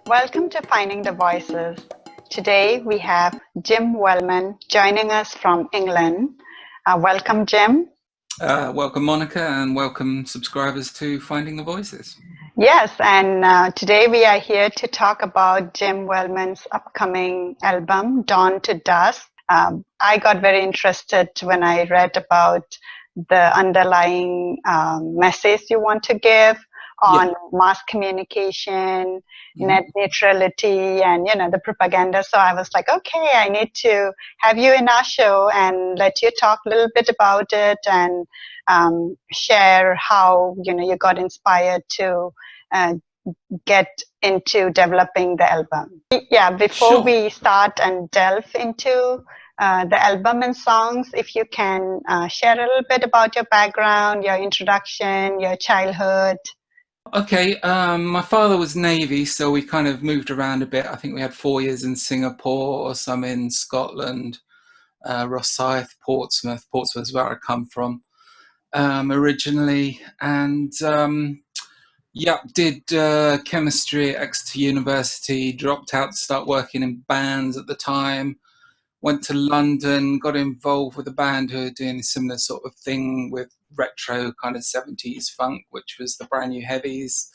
Welcome to Finding the Voices. Today we have Jim Wellman joining us from England. Welcome, Jim. Welcome, Monica, and welcome subscribers to Finding the Voices. Yes, and today we are here to talk about Jim Wellman's upcoming album, Dawn to Dusk. I got very interested when I read about the underlying message you want to give on mass communication, net neutrality, and the propaganda. So I was like, okay, I need to have you in our show and let you talk a little bit about it and share how you got inspired to get into developing the album. Yeah, before we start and delve into the album and songs, if you can share a little bit about your background, your introduction, your childhood. Okay, my father was Navy, so we kind of moved around a bit. I think we had 4 years in Singapore, some in Scotland, Rosyth, Portsmouth. Portsmouth is where I come from originally. And did chemistry at Exeter University, dropped out to start working in bands at the time. Went to London, got involved with a band who were doing a similar sort of thing with retro kind of 70s funk, which was the Brand New Heavies.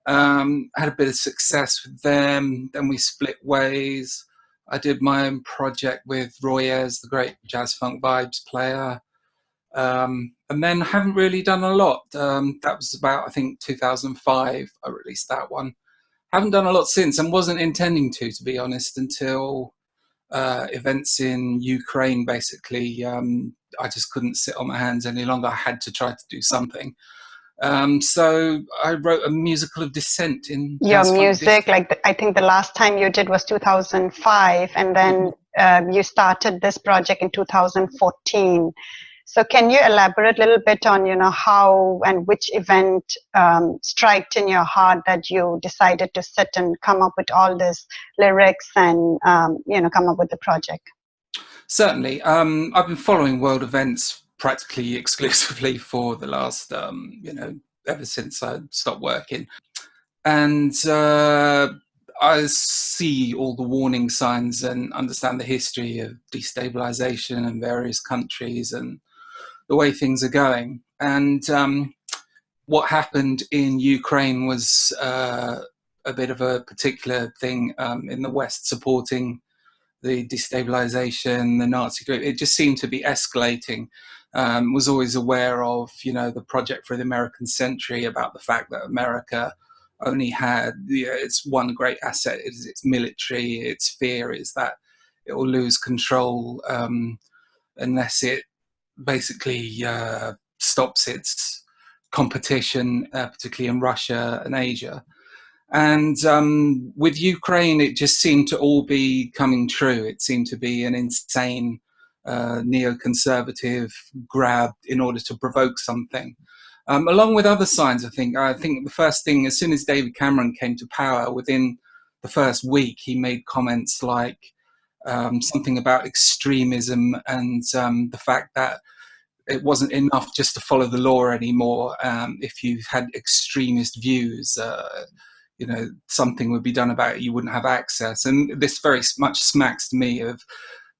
Had a bit of success with them. Then we split ways. I did my own project with Roy Ayers, the great jazz funk vibes player. And then I haven't really done a lot. That was about, I think, 2005. I released that one. Haven't done a lot since and wasn't intending to be honest, until events in Ukraine, basically. I just couldn't sit on my hands any longer. I had to try to do something. So I wrote a musical of dissent in your music. I think the last time you did was 2005, and then you started this project in 2014. So can you elaborate a little bit on, how and which event struck in your heart that you decided to sit and come up with all these lyrics and, come up with the project? Certainly. I've been following world events practically exclusively for the last, ever since I stopped working. And I see all the warning signs and understand the history of destabilization in various countries and the way things are going. And what happened in Ukraine was a bit of a particular thing in the West supporting the destabilization, the Nazi group. It just seemed to be escalating. Was always aware of, the Project for the American Century, about the fact that America only had, its one great asset is its military. Its fear is that it will lose control unless it basically stops its competition, particularly in Russia and Asia. And with Ukraine, it just seemed to all be coming true. It seemed to be an insane neoconservative grab in order to provoke something. Along with other signs, I think the first thing, as soon as David Cameron came to power, within the first week, he made comments like something about extremism and the fact that it wasn't enough just to follow the law anymore. If you had extremist views, something would be done about it. You wouldn't have access. And this very much smacks to me of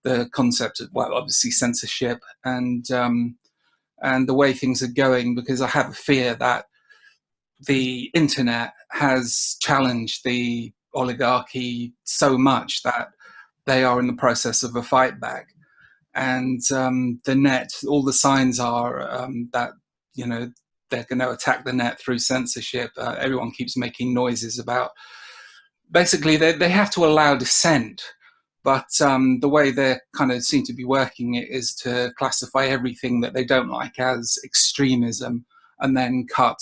the concept of, well, obviously censorship and the way things are going, because I have a fear that the internet has challenged the oligarchy so much that they are in the process of a fight back. And the net, all the signs are that, they're going to attack the net through censorship. Everyone keeps making noises about, basically, they have to allow dissent. But the way they kind of seem to be working it is to classify everything that they don't like as extremism and then cut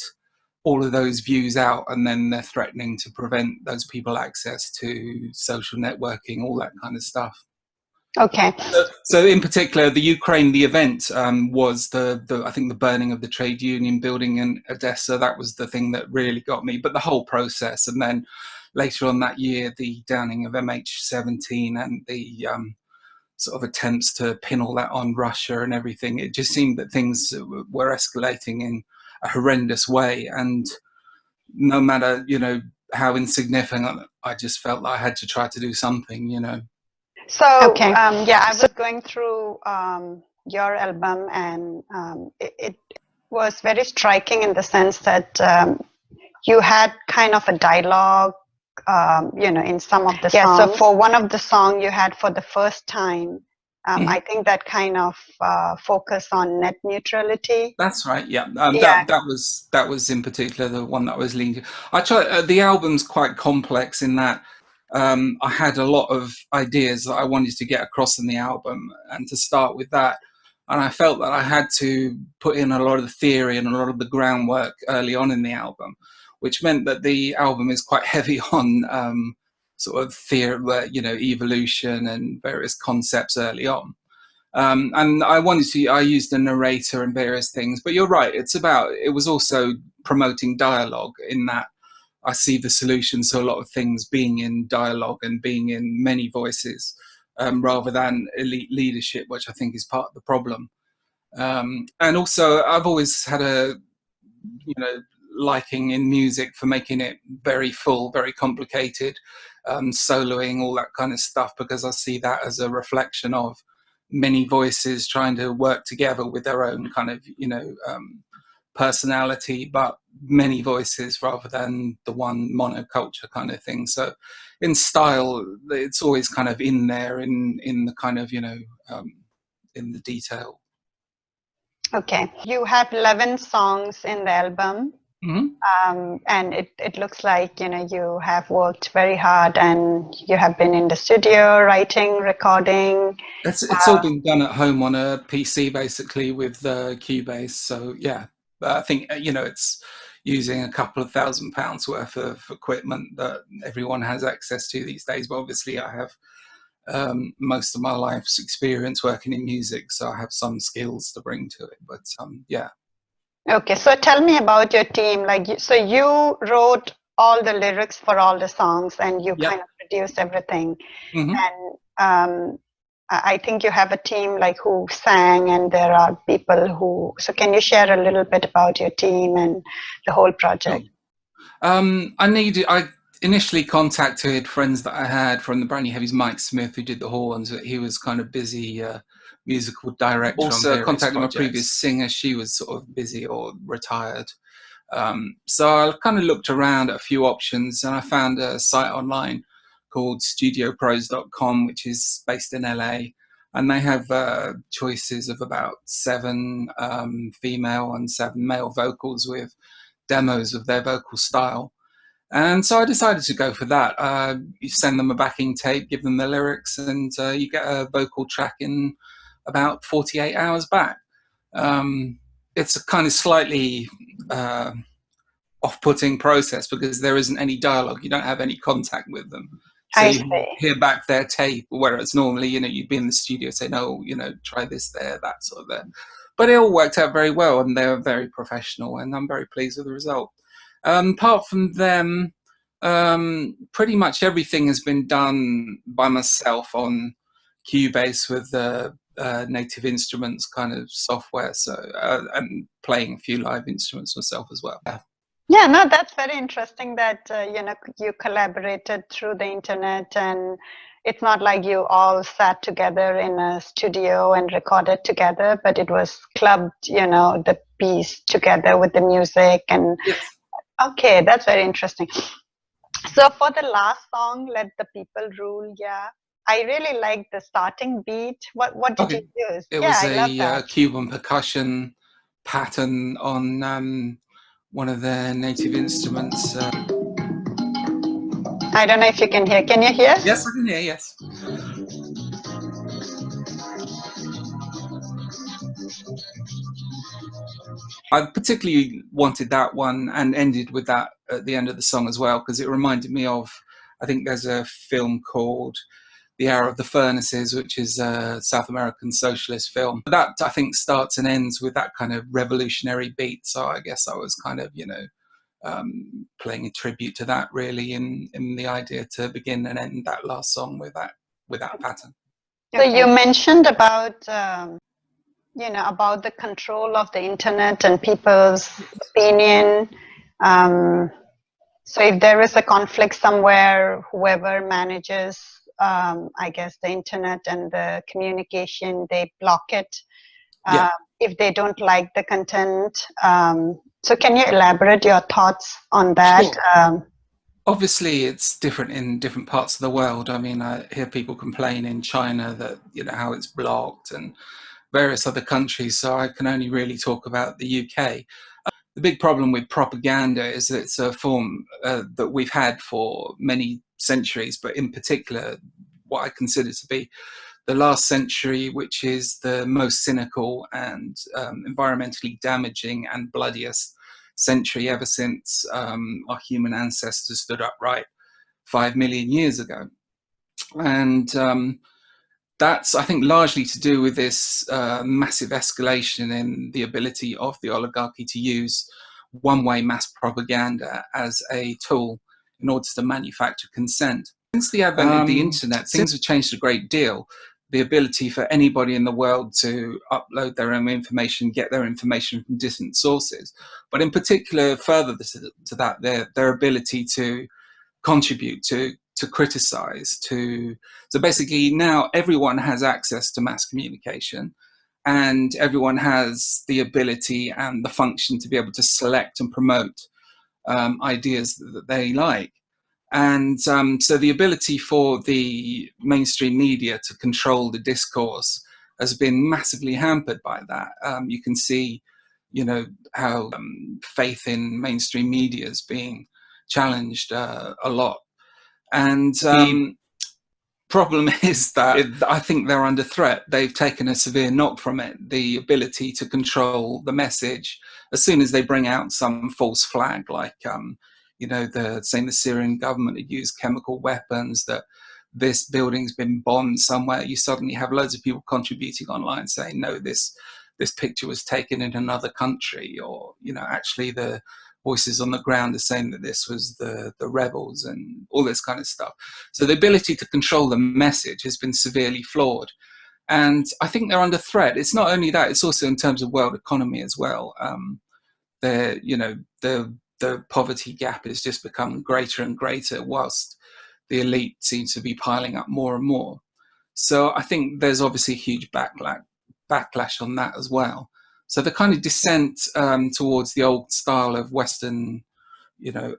all of those views out. And then they're threatening to prevent those people access to social networking, all that kind of stuff. Okay. So in particular, the event was I think the burning of the trade union building in Odessa. That was the thing that really got me. But the whole process, and then later on that year, the downing of MH17 and the sort of attempts to pin all that on Russia and everything. It just seemed that things were escalating in a horrendous way. And no matter, how insignificant I just felt that I had to try to do something, you know. So, yeah, I was going through your album, and it was very striking in the sense that you had kind of a dialogue, you know, in some of the songs. Yeah, so for one of the songs you had For the First Time, I think that kind of focus on net neutrality. That's right. Yeah, that was in particular the one that I was leaning to. I try. The album's quite complex in that I had a lot of ideas that I wanted to get across in the album, and to start with that, and I felt that I had to put in a lot of the theory and a lot of the groundwork early on in the album, which meant that the album is quite heavy on sort of theory, you know, evolution and various concepts early on. And I used a narrator and various things, but you're right. It was also promoting dialogue in that I see the solutions to a lot of things being in dialogue and being in many voices, rather than elite leadership, which I think is part of the problem. And also I've always had a, you know, liking in music for making it very full, very complicated, soloing, all that kind of stuff, because I see that as a reflection of many voices trying to work together with their own kind of, you know, personality, but many voices rather than the one monoculture kind of thing. So in style, it's always kind of in there in the kind of, you know, in the detail. Okay. You have 11 songs in the album. Mm-hmm. And it looks like, you know, you have worked very hard, and you have been in the studio writing, recording. It's all been done at home on a PC, basically, with Cubase. So yeah, I think, you know, it's using a couple of £1,000 worth of equipment that everyone has access to these days. But obviously, I have most of my life's experience working in music, so I have some skills to bring to it. But yeah. Okay, so tell me about your team. Like, so you wrote all the lyrics for all the songs, and you kind of produced everything. Mm-hmm. And I think you have a team like who sang, and there are people who. So can you share a little bit about your team and the whole project? I initially contacted friends that I had from the Brand New Heavies, Mike Smith, who did the horns. He was kind of busy. Musical director. Also contacted my previous singer. She was sort of busy or retired. So I kind of looked around at a few options, and I found a site online called studiopros.com, which is based in LA. And they have choices of about 7 female and 7 male vocals with demos of their vocal style. And so I decided to go for that. You send them a backing tape, give them the lyrics, and you get a vocal track in about 48 hours back. It's a kind of slightly off-putting process because there isn't any dialogue. You don't have any contact with them. So you hear back their tape, whereas normally, you know, you'd be in the studio saying, oh, you know, try this there, that sort of there. But it all worked out very well, and they were very professional, and I'm very pleased with the result. Apart from them, pretty much everything has been done by myself on Cubase with the Native Instruments kind of software, so and playing a few live instruments myself as well. Yeah, no, that's very interesting that you know, you collaborated through the internet, and it's not like you all sat together in a studio and recorded together, but it was clubbed, you know, the piece together with the music. And yes. Okay, that's very interesting. So for the last song, Let the People Rule, yeah, I really like the starting beat. What did you use? It was a Cuban percussion pattern on one of their native instruments. I don't know if you can hear. Can you hear? Yes, I can hear, yes. I particularly wanted that one and ended with that at the end of the song as well, because it reminded me of, I think there's a film called The Hour of the Furnaces, which is a South American socialist film. That, I think, starts and ends with that kind of revolutionary beat. So I guess I was kind of, you know, playing a tribute to that, really, in the idea to begin and end that last song with that pattern. So you mentioned about you know, about the control of the internet and people's opinion. So if there is a conflict somewhere, whoever manages, I guess, the internet and the communication, they block it. Yeah. If they don't like the content. So can you elaborate your thoughts on that? Sure. Obviously, it's different in different parts of the world. I mean, I hear people complain in China that, you know, how it's blocked, and various other countries. So I can only really talk about the UK. The big problem with propaganda is that it's a form that we've had for many centuries, but in particular, what I consider to be the last century, which is the most cynical and environmentally damaging and bloodiest century ever since our human ancestors stood upright 5 million years ago. And that's, I think, largely to do with this massive escalation in the ability of the oligarchy to use one-way mass propaganda as a tool in order to manufacture consent. Since the advent of the internet, things have changed a great deal. The ability for anybody in the world to upload their own information, get their information from distant sources, but in particular, further to that, their ability to contribute, to criticize, so basically now everyone has access to mass communication, and everyone has the ability and the function to be able to select and promote ideas that they like. And so the ability for the mainstream media to control the discourse has been massively hampered by that. You can see, you know, how faith in mainstream media is being challenged a lot. And the problem is that I think they're under threat. They've taken a severe knock from it, the ability to control the message. As soon as they bring out some false flag, like, you know, saying the Syrian government had used chemical weapons, that this building's been bombed somewhere, you suddenly have loads of people contributing online saying, no, this picture was taken in another country, or, you know, actually the voices on the ground are saying that this was the rebels, and all this kind of stuff. So the ability to control the message has been severely flawed. And I think they're under threat. It's not only that, it's also in terms of world economy as well. You know, the poverty gap has just become greater and greater, whilst the elite seems to be piling up more and more. So I think there's obviously a huge backlash on that as well. So the kind of dissent towards the old style of Western, you know,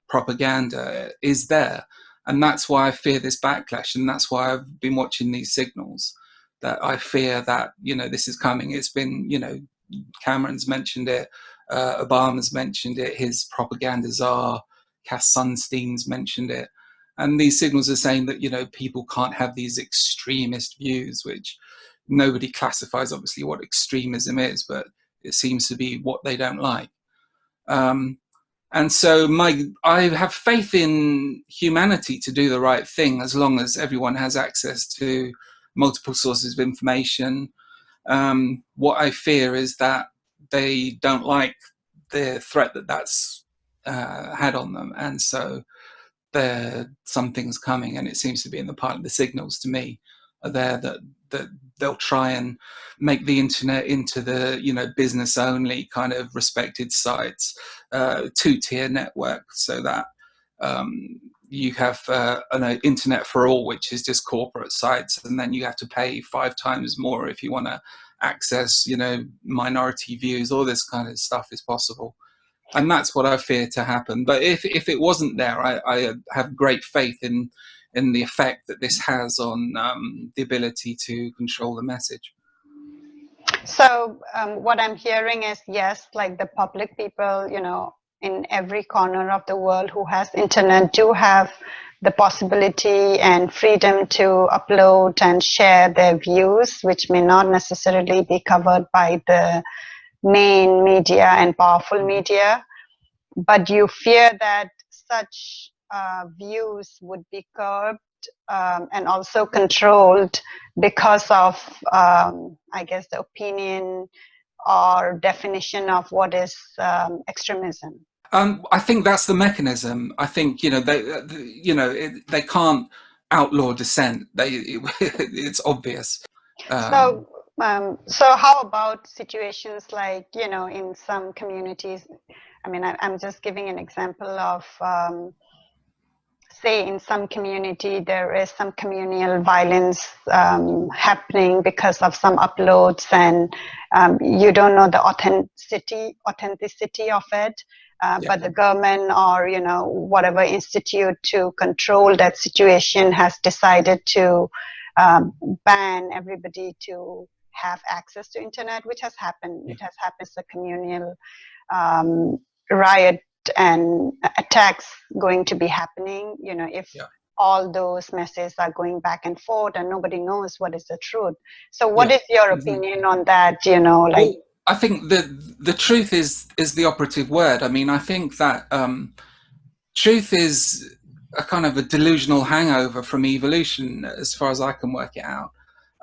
propaganda is there. And that's why I fear this backlash. And that's why I've been watching these signals, that I fear that, you know, this is coming. It's been, you know, Cameron's mentioned it, Obama's mentioned it, his propaganda czar, Cass Sunstein's mentioned it. And these signals are saying that, you know, people can't have these extremist views, which nobody classifies, obviously, what extremism is, but it seems to be what they don't like. And so I have faith in humanity to do the right thing, as long as everyone has access to multiple sources of information. What I fear is that they don't like the threat that that's had on them. And so something's coming, and it seems to be in the part of the signals to me are there that they'll try and make the internet into the, you know, business only kind of respected sites, two-tier network, so that you have an internet for all, which is just corporate sites, and then you have to pay 5 times more if you want to access, you know, minority views. All this kind of stuff is possible. And that's what I fear to happen. But if it wasn't there, I have great faith in the effect that this has on the ability to control the message. So what I'm hearing is, yes, like the public people, you know, in every corner of the world who has internet do have the possibility and freedom to upload and share their views, which may not necessarily be covered by the main media and powerful media. But you fear that such views would be curbed and also controlled because of, I guess, the opinion or definition of what is extremism. I think that's the mechanism. I think, you know, they can't outlaw dissent. It's obvious. So how about situations like, you know, in some communities, I mean, I'm just giving an example of, say, in some community, there is some communal violence happening because of some uploads, and you don't know the authenticity of it. But the government or, you know, whatever institute to control that situation has decided to ban everybody to have access to internet, which has happened. It has happened as a communal riot and attacks going to be happening, you know, if all those messages are going back and forth and nobody knows what is the truth. So what is your opinion on that, you know, like? Well, I think the truth is the operative word. I mean, I think that truth is a kind of a delusional hangover from evolution, as far as I can work it out.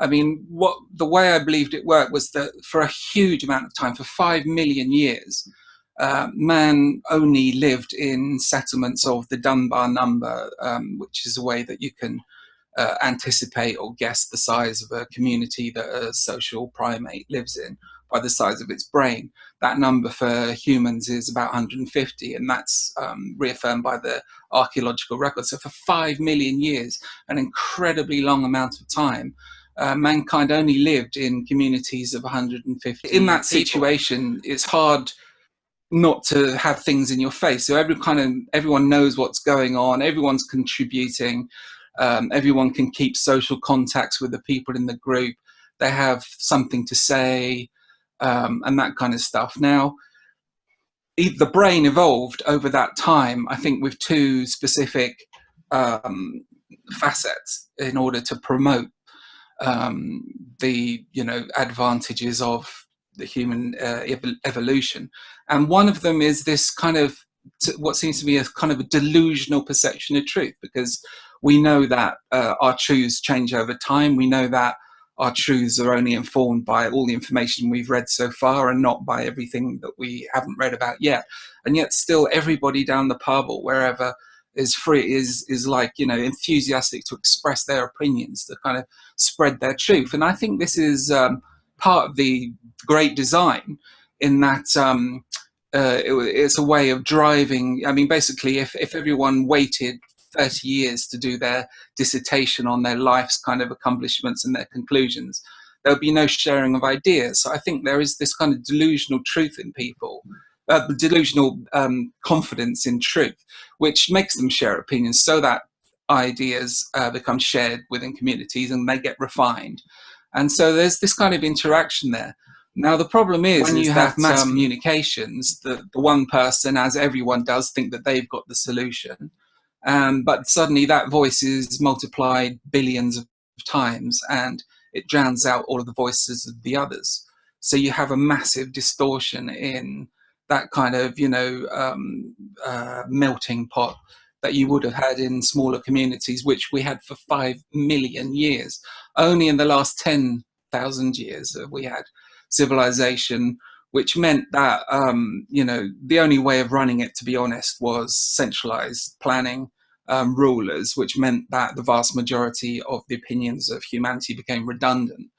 I mean, the way I believed it worked was that for a huge amount of time, for 5 million years, man only lived in settlements of the Dunbar number, which is a way that you can anticipate or guess the size of a community that a social primate lives in by the size of its brain. That number for humans is about 150, and that's reaffirmed by the archaeological record. So for 5 million years, an incredibly long amount of time, mankind only lived in communities of 150. In that situation, it's hard not to have things in your face. So everyone knows what's going on. Everyone's contributing. Everyone can keep social contacts with the people in the group. They have something to say, and that kind of stuff. Now, the brain evolved over that time, I think, with two specific facets in order to promote the advantages of the human evolution. And one of them is this kind of what seems to be a kind of a delusional perception of truth, because we know that our truths change over time. We know that our truths are only informed by all the information we've read so far and not by everything that we haven't read about yet. And yet still everybody down the pub or wherever is free, is like, you know, enthusiastic to express their opinions, to kind of spread their truth. And I think this is part of the great design, in that it's a way of driving. I mean, basically, if everyone waited 30 years to do their dissertation on their life's kind of accomplishments and their conclusions, there'll be no sharing of ideas. So I think there is this kind of delusional truth in people, delusional confidence in truth, which makes them share opinions so that ideas become shared within communities and they get refined. And so there's this kind of interaction there. Now, the problem is when you have mass communications, the one person, as everyone does, think that they've got the solution. But suddenly that voice is multiplied billions of times and it drowns out all of the voices of the others. So you have a massive distortion in that kind of, melting pot that you would have had in smaller communities, which we had for 5 million years. Only in the last 10,000 years have we had civilization, which meant that, the only way of running it, to be honest, was centralized planning, rulers, which meant that the vast majority of the opinions of humanity became redundant.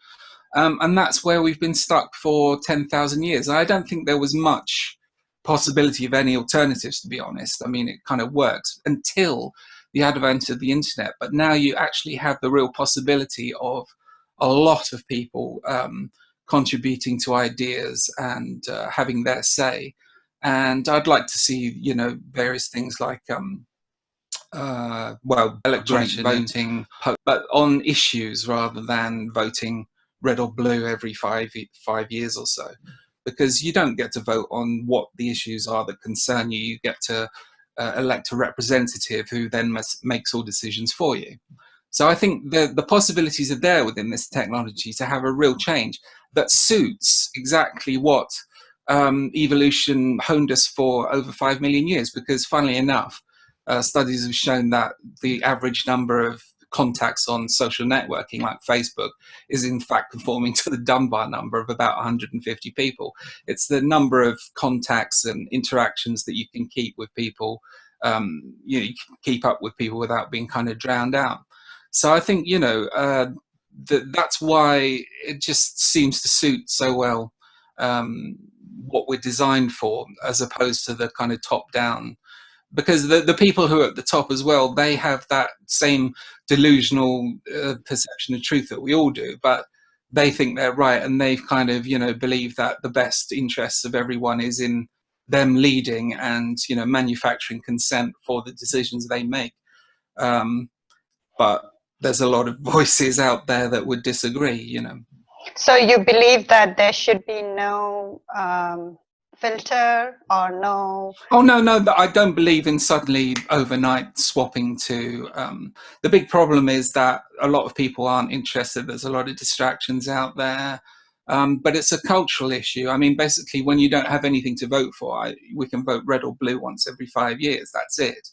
And that's where we've been stuck for 10,000 years. I don't think there was much possibility of any alternatives, to be honest. I mean, it kind of works until the advent of the internet. But now you actually have the real possibility of a lot of people contributing to ideas and having their say. And I'd like to see, various things like, electronic voting, but on issues rather than voting red or blue every 5 years or so. Because you don't get to vote on what the issues are that concern you. You get to elect a representative who then makes all decisions for you. So I think the possibilities are there within this technology to have a real change that suits exactly what evolution honed us for over 5 million years. Because funnily enough, studies have shown that the average number of contacts on social networking like Facebook is in fact conforming to the Dunbar number of about 150 people. It's the number of contacts and interactions that you can keep with people, you can keep up with people without being kind of drowned out. So I think, that's why it just seems to suit so well what we're designed for, as opposed to the kind of top down. Because the people who are at the top as well, they have that same delusional perception of truth that we all do, but they think they're right, and they've kind of, believe that the best interests of everyone is in them leading and, manufacturing consent for the decisions they make. But there's a lot of voices out there that would disagree. So you believe that there should be no filter or no? Oh, no, I don't believe in suddenly overnight swapping to. The big problem is that a lot of people aren't interested. There's a lot of distractions out there. But it's a cultural issue. I mean, basically, when you don't have anything to vote for, we can vote red or blue once every 5 years. That's it.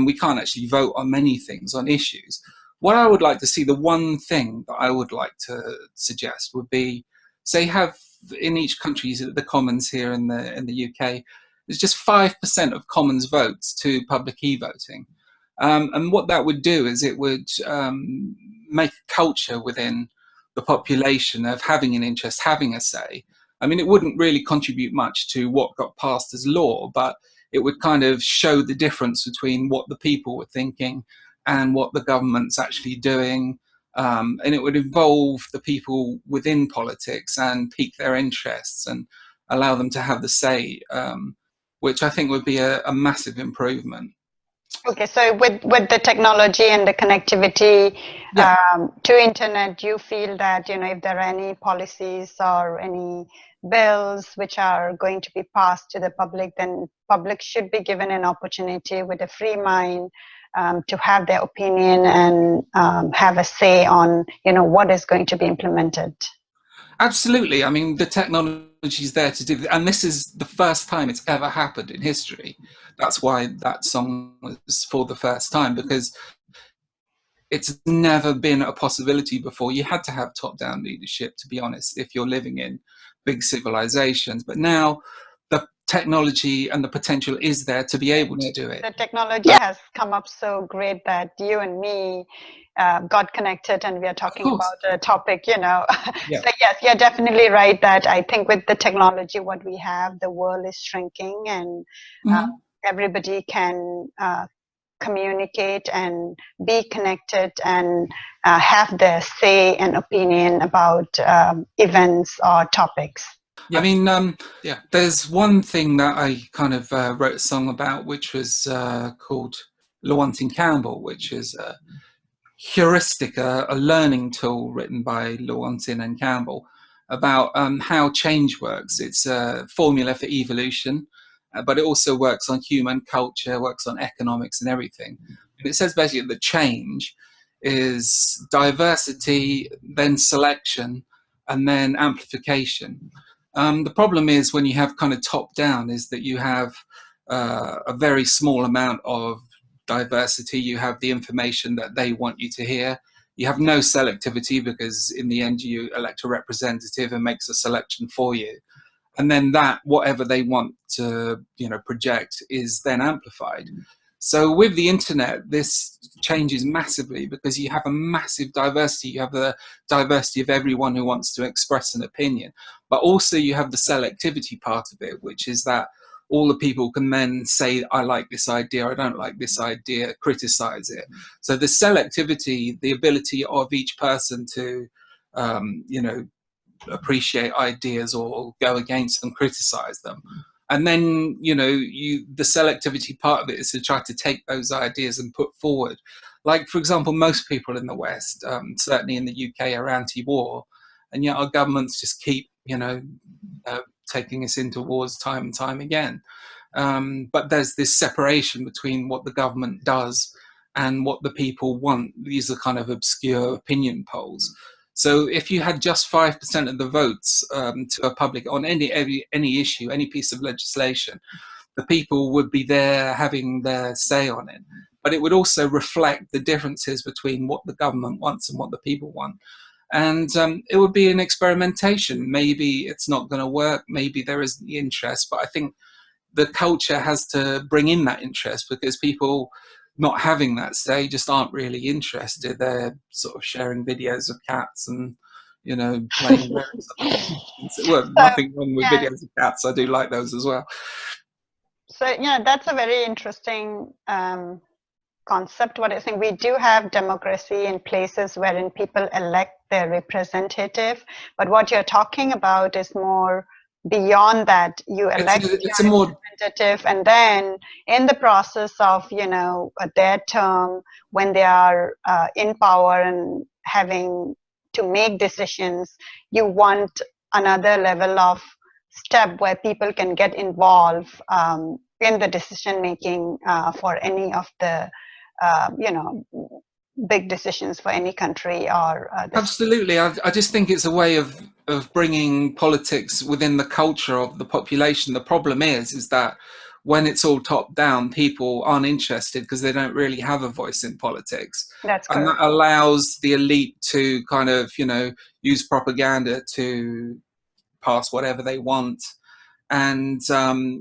We can't actually vote on many things, on issues. What I would like to see, the one thing that I would like to suggest would be, say, have in each country, the Commons here in the UK, there's just 5% of Commons votes to public e-voting. And what that would do is it would make a culture within the population of having an interest, having a say. I mean, it wouldn't really contribute much to what got passed as law, but it would kind of show the difference between what the people were thinking and what the government's actually doing. And it would involve the people within politics and pique their interests and allow them to have the say, which I think would be a massive improvement. Okay, so with the technology and the connectivity to internet, you feel that, if there are any policies or any bills which are going to be passed to the public, then public should be given an opportunity with a free mind to have their opinion and have a say on, what is going to be implemented. Absolutely. I mean, the technology is there to do that. And this is the first time it's ever happened in history. That's why that song was for the first time, because it's never been a possibility before. You had to have top-down leadership, to be honest, if you're living in big civilizations. But now the technology and the potential is there to be able to do it. The technology has come up so great that you and me got connected, and we are talking about a topic, Yeah. So yes, you're definitely right that I think with the technology what we have, the world is shrinking, and everybody can communicate and be connected and have their say and opinion about events or topics. Yeah. I mean, there's one thing that I kind of wrote a song about, which was called Lewontin Campbell, which is a heuristic, a learning tool written by Lewontin and Campbell about how change works. It's a formula for evolution, but it also works on human culture, works on economics and everything. And it says basically that change is diversity, then selection, and then amplification. The problem is when you have kind of top down is that you have a very small amount of diversity. You have the information that they want you to hear. You have no selectivity because in the end you elect a representative and makes a selection for you. And then that, whatever they want to, project is then amplified. So with the internet, this changes massively because you have a massive diversity. You have the diversity of everyone who wants to express an opinion, but also you have the selectivity part of it, which is that all the people can then say, I like this idea, I don't like this idea, criticize it. So the selectivity, the ability of each person to, appreciate ideas or go against them, criticize them. And then, the selectivity part of it is to try to take those ideas and put forward. Like, for example, most people in the West, certainly in the UK, are anti-war. And yet our governments just keep, taking us into wars time and time again. But there's this separation between what the government does and what the people want. These are kind of obscure opinion polls. So if you had just 5% of the votes to a public on any issue, any piece of legislation, the people would be there having their say on it. But it would also reflect the differences between what the government wants and what the people want. And it would be an experimentation. Maybe it's not going to work. Maybe there isn't the interest. But I think the culture has to bring in that interest, because people not having that say just aren't really interested. They're sort of sharing videos of cats and, you know, playing various other things. Well, So, nothing wrong with yeah, videos of cats. I do like those as well. so yeah, that's a very interesting concept. What I think, we do have democracy in places wherein people elect their representative, but what you're talking about is more beyond that. You elect It's a your more representative, and then in the process of, you know, their term, when they are in power and having to make decisions, you want another level of step where people can get involved in the decision making for any of the you know, big decisions for any country or absolutely. I just think it's a way of bringing politics within the culture of the population. The problem is that when it's all top down, people aren't interested because they don't really have a voice in politics, That's and that correct. allows the elite to kind of, you know, use propaganda to pass whatever they want, and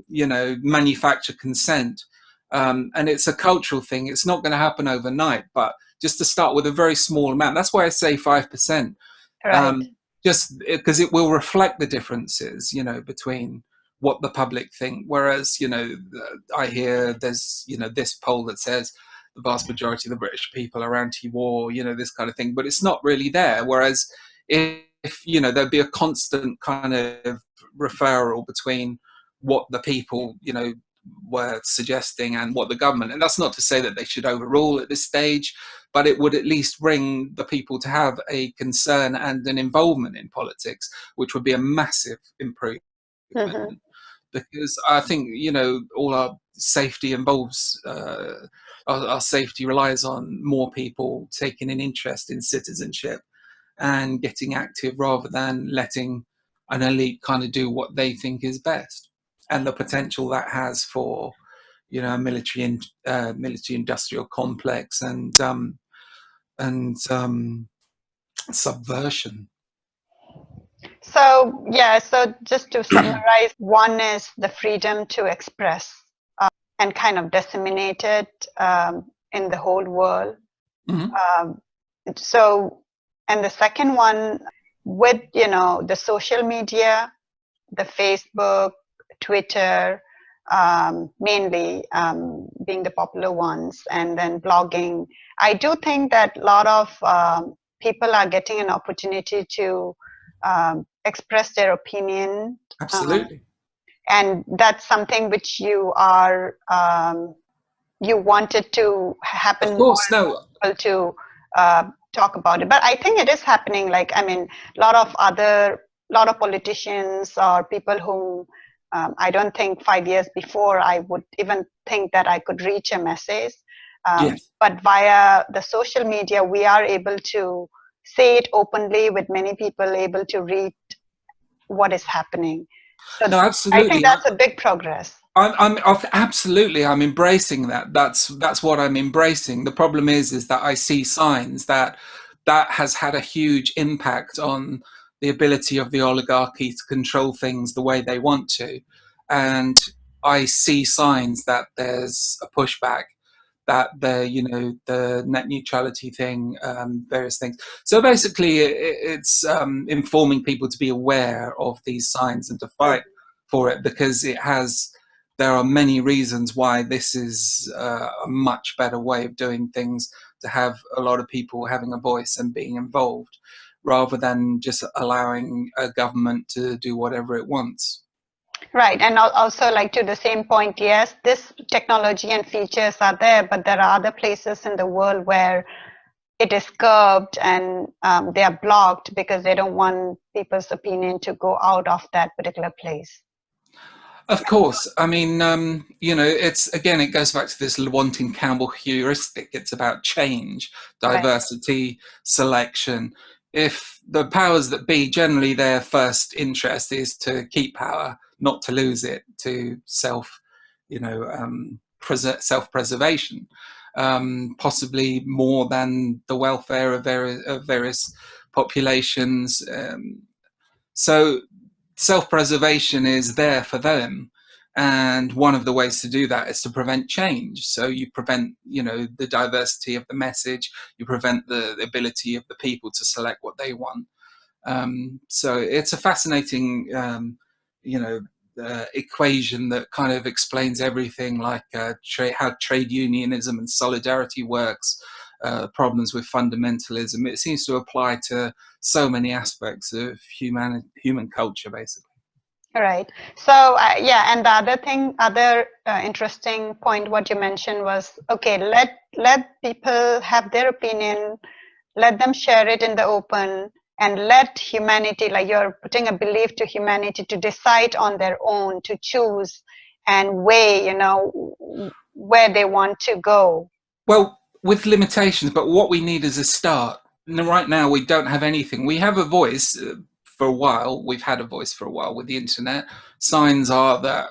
you know, manufacture consent. And it's a cultural thing. It's not going to happen overnight, but just to start with a very small amount. That's why I say 5%, Right. just because it will reflect the differences, you know, between what the public think. Whereas, you know, I hear there's, you know, this poll that says the vast majority of the British people are anti-war, you know, this kind of thing, but it's not really there. Whereas if you know, there'd be a constant kind of referral between what the people, you know, were suggesting and what the government, and that's not to say that they should overrule at this stage, but it would at least bring the people to have a concern and an involvement in politics, which would be a massive improvement. Mm-hmm. Because I think, you know, all our safety involves, our safety relies on more people taking an interest in citizenship and getting active rather than letting an elite kind of do what they think is best, and the potential that has for, you know, a military industrial complex and subversion. So yeah, so just to summarize, one is the freedom to express and kind of disseminate it in the whole world. Mm-hmm. Um, so, and the second one, with, you know, the social media, the Facebook, Twitter, mainly being the popular ones, and then blogging. I do think that a lot of people are getting an opportunity to express their opinion, Absolutely. and that's something which you are you wanted to happen Of more course. and more No, people to talk about it. But I think it is happening. Like, I mean, lot of politicians or people whom I don't think 5 years before I would even think that I could reach a message. yes. But via the social media, we are able to say it openly, with many people able to read what is happening. So No, I think absolutely. that's a big progress. Absolutely. I'm embracing that. That's what I'm embracing. The problem is that I see signs that that has had a huge impact on the ability of the oligarchy to control things the way they want to, and I see signs that there's a pushback, that the, you know, the net neutrality thing, various things. So basically, it's informing people to be aware of these signs and to fight for it, because it has. There are many reasons why this is a much better way of doing things, to have a lot of people having a voice and being involved, rather than just allowing a government to do whatever it wants. Right, and also, like, to the same point, yes, this technology and features are there, but there are other places in the world where it is curbed and they are blocked because they don't want people's opinion to go out of that particular place. Of course. I mean, you know, it's, again, it goes back to this wanting Campbell heuristic. It's about change, Right. diversity, selection. If the powers that be, generally their first interest is to keep power, not to lose it to self, you know, self-preservation, possibly more than the welfare of various populations. So self-preservation is there for them, and one of the ways to do that is to prevent change. So you prevent, you know, the diversity of the message, you prevent the ability of the people to select what they want, So it's a fascinating, equation that kind of explains everything, like how trade unionism and solidarity works, problems with fundamentalism. It seems to apply to so many aspects of human culture, basically. Right. So yeah, and the other interesting point what you mentioned was, okay, let people have their opinion, let them share it in the open, and let humanity, like you're putting a belief to humanity to decide on their own, to choose and weigh, where they want to go. Well, with limitations, but what we need is a start. Right now, we don't have anything. We have a voice for a while. We've had a voice for a while with the internet. Signs are that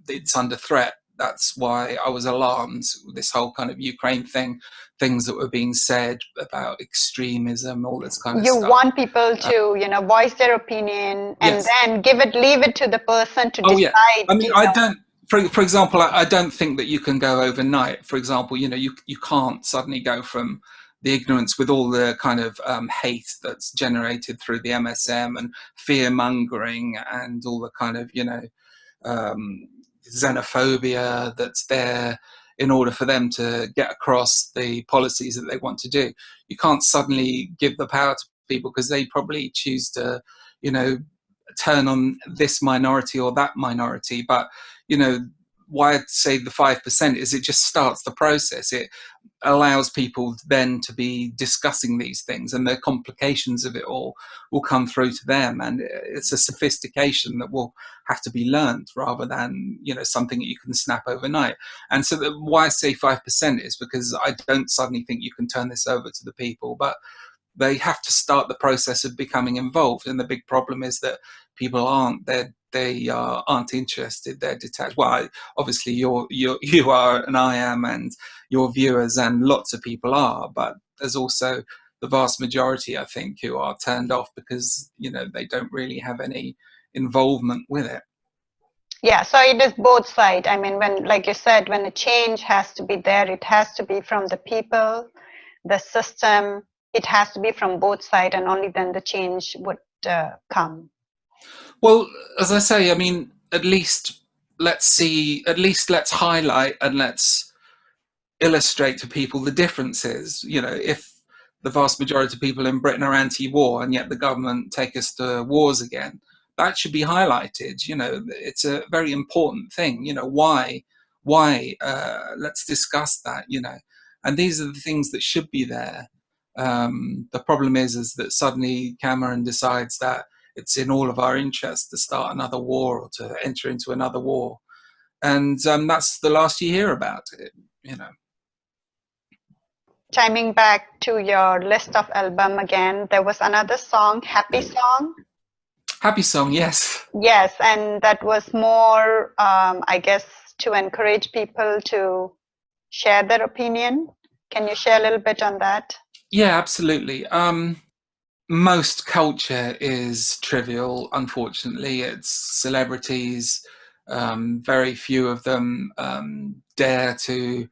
it's under threat. That's why I was alarmed. This whole kind of Ukraine things that were being said about extremism, all this kind of You stuff. want people to, voice their opinion, and Yes. then leave it to the person to Oh decide. yeah. I mean, I don't. For example, I don't think that you can go overnight. For example, you can't suddenly go from the ignorance with all the kind of hate that's generated through the MSM and fear mongering and all the kind of xenophobia that's there in order for them to get across the policies that they want to do. You can't suddenly give the power to people because they probably choose to, turn on this minority or that minority. But, why I'd say the 5% is it just starts the process. It allows people then to be discussing these things, and the complications of it all will come through to them, and it's a sophistication that will have to be learned rather than something that you can snap overnight. And so why I say 5% is because I don't suddenly think you can turn this over to the people, but they have to start the process of becoming involved. And the big problem is that people aren't. They aren't interested. They're detached. Well, obviously you are, and I am, and your viewers and lots of people are. But there's also the vast majority, I think, who are turned off because they don't really have any involvement with it. Yeah, so it is both sides. I mean, like you said, when a change has to be there, it has to be from the people, the system. It has to be from both sides, and only then the change would come. Well, as I say, I mean, at least let's highlight and let's illustrate to people the differences. If the vast majority of people in Britain are anti-war and yet the government take us to wars again, that should be highlighted. It's a very important thing. Why? Let's discuss that. And these are the things that should be there. The problem is that suddenly Cameron decides that it's in all of our interests to start another war or to enter into another war, and that's the last you hear about it. Chiming back to your list of album again, there was another song, Happy Song. Happy Song, yes. Yes, and that was more, I guess, to encourage people to share their opinion. Can you share a little bit on that? Yeah, absolutely. Most culture is trivial, unfortunately. It's celebrities. Very few of them dare to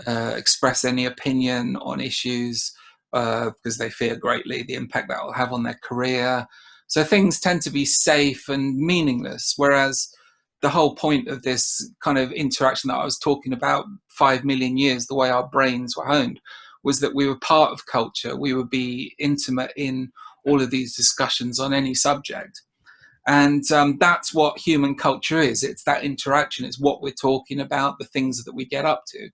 express any opinion on issues because they fear greatly the impact that will have on their career. So things tend to be safe and meaningless, whereas the whole point of this kind of interaction that I was talking about, 5 million years, the way our brains were honed, was that we were part of culture. We would be intimate in all of these discussions on any subject. And that's what human culture is. It's that interaction. It's what we're talking about, the things that we get up to.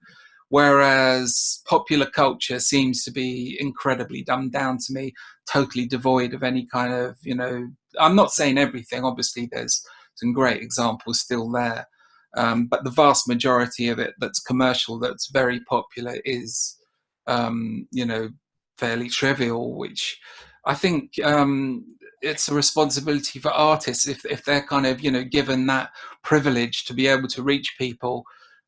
Whereas popular culture seems to be incredibly dumbed down to me, totally devoid of any kind of, I'm not saying everything. Obviously, there's some great examples still there. But the vast majority of it that's commercial, that's very popular, is, fairly trivial, which I think it's a responsibility for artists if they're kind of, given that privilege to be able to reach people.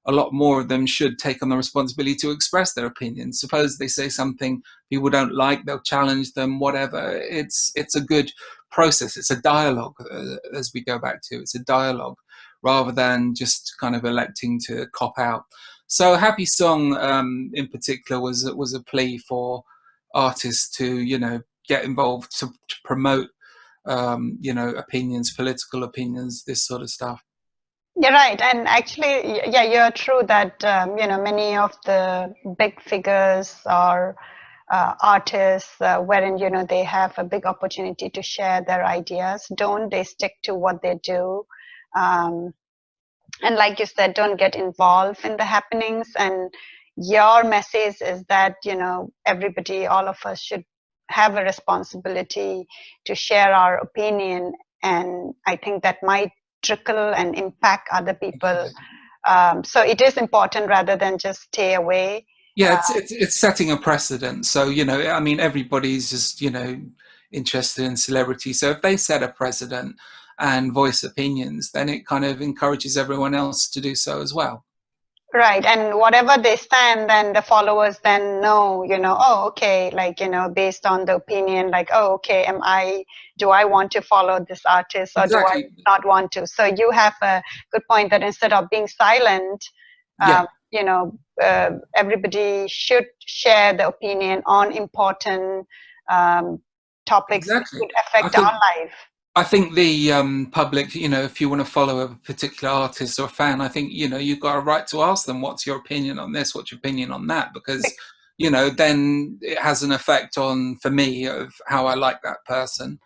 A lot more of them should take on the responsibility to express their opinions. Suppose they say something people don't like, they'll challenge them, whatever. It's a good process. It's a dialogue, as we go back to. It's a dialogue rather than just kind of electing to cop out. So Happy Song in particular was a plea for artists to, get involved to promote, opinions, political opinions, this sort of stuff. You're right, and actually, yeah, you're true that many of the big figures or artists, wherein they have a big opportunity to share their ideas, don't they stick to what they do, and like you said, don't get involved in the happenings. And your message is that everybody, all of us, should have a responsibility to share our opinion, and I think that might trickle and impact other people. So it is important rather than just stay away. Yeah, it's setting a precedent. So everybody's just interested in celebrity. So if they set a precedent and voice opinions, then it kind of encourages everyone else to do so as well. Right, and whatever they stand, then the followers then know, oh, okay, based on the opinion, oh, okay, do I want to follow this artist, or exactly. do I not want to? So you have a good point that instead of being silent, everybody should share the opinion on important topics that could affect our life. I think the public, if you want to follow a particular artist or a fan, I think, you've got a right to ask them, what's your opinion on this? What's your opinion on that? Because, then it has an effect on, for me, of how I like that person.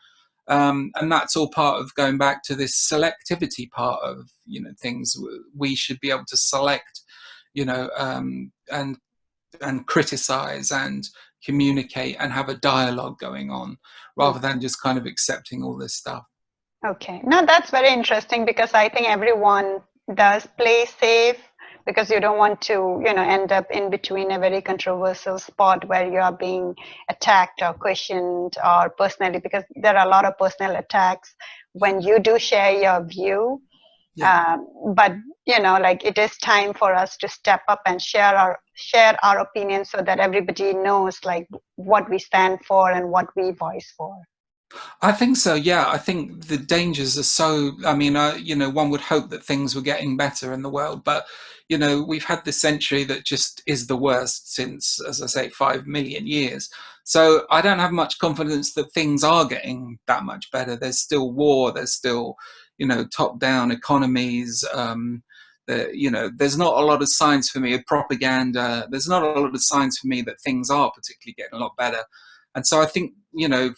And that's all part of going back to this selectivity part of, things. We should be able to select, and criticize and communicate and have a dialogue going on, rather than just kind of accepting all this stuff. Okay, now that's very interesting, because I think everyone does play safe, because you don't want to end up in between a very controversial spot where you are being attacked or questioned, or personally, because there are a lot of personal attacks when you do share your view. But it is time for us to step up and share our opinion, so that everybody knows what we stand for and what we voice for. I think so. Yeah, I think the dangers are so. One would hope that things were getting better in the world, but we've had this century that just is the worst since, as I say, 5 million years. So I don't have much confidence that things are getting that much better. There's still war. There's still top-down economies. There's not a lot of signs for me of propaganda. There's not a lot of signs for me that things are particularly getting a lot better. And so I think,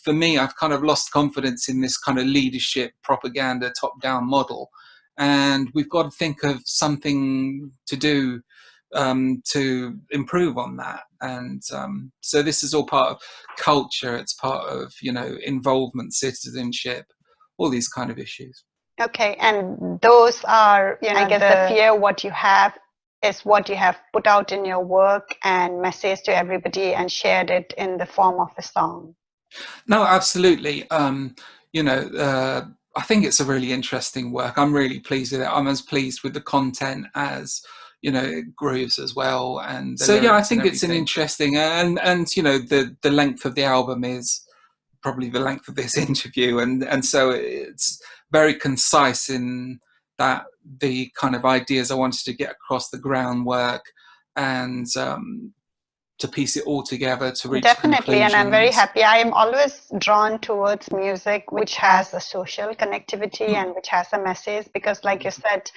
for me, I've kind of lost confidence in this kind of leadership, propaganda, top-down model. And we've got to think of something to do to improve on that. And so this is all part of culture. It's part of, involvement, citizenship, all these kind of issues. Okay, and those are, I guess the fear, what you have is what you have put out in your work and message to everybody and shared it in the form of a song. No, absolutely. I think it's a really interesting work. I'm really pleased with it. I'm as pleased with the content as, it grooves as well. And so, yeah, I think it's an interesting, and the length of the album is probably the length of this interview. And so it's very concise in that the kind of ideas I wanted to get across, the groundwork, and to piece it all together to reach definitely conclusions. And I'm very happy. I am always drawn towards music which has a social connectivity and which has a message, because like you said,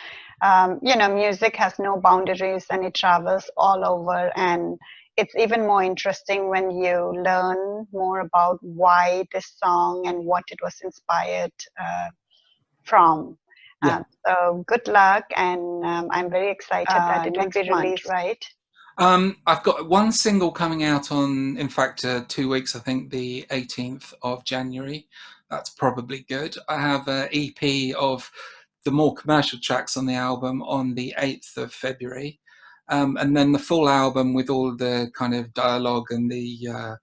music has no boundaries and it travels all over. And it's even more interesting when you learn more about why this song and what it was inspired from. So good luck, and I'm very excited that it will be released, right? I've got one single coming out on, in fact, 2 weeks, I think the 18th of January. That's probably good. I have an EP of the more commercial tracks on the album on the 8th of February. And then the full album with all the kind of dialogue and the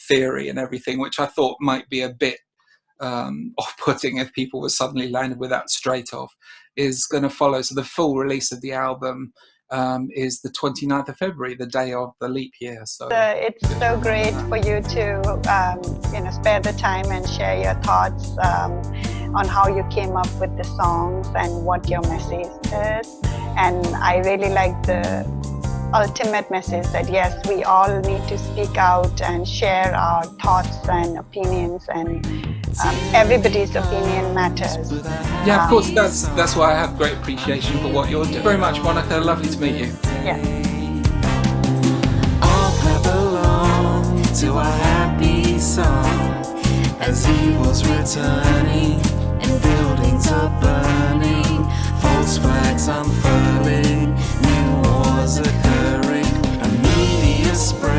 theory and everything, which I thought might be a bit off-putting if people were suddenly landed with that straight off, is going to follow. So the full release of the album is the 29th of February, the day of the leap year. So it's so great for you to spare the time and share your thoughts on how you came up with the songs and what your message is. And I really like the ultimate message that yes, we all need to speak out and share our thoughts and opinions, and everybody's opinion matters. Yeah, of course, that's why I have great appreciation for what you're doing. Very much, Monica. Lovely to meet you. Yeah. All clap along to a happy song as evil's returning and buildings are burning, false flags unfurling, new wars occurring, a media spread.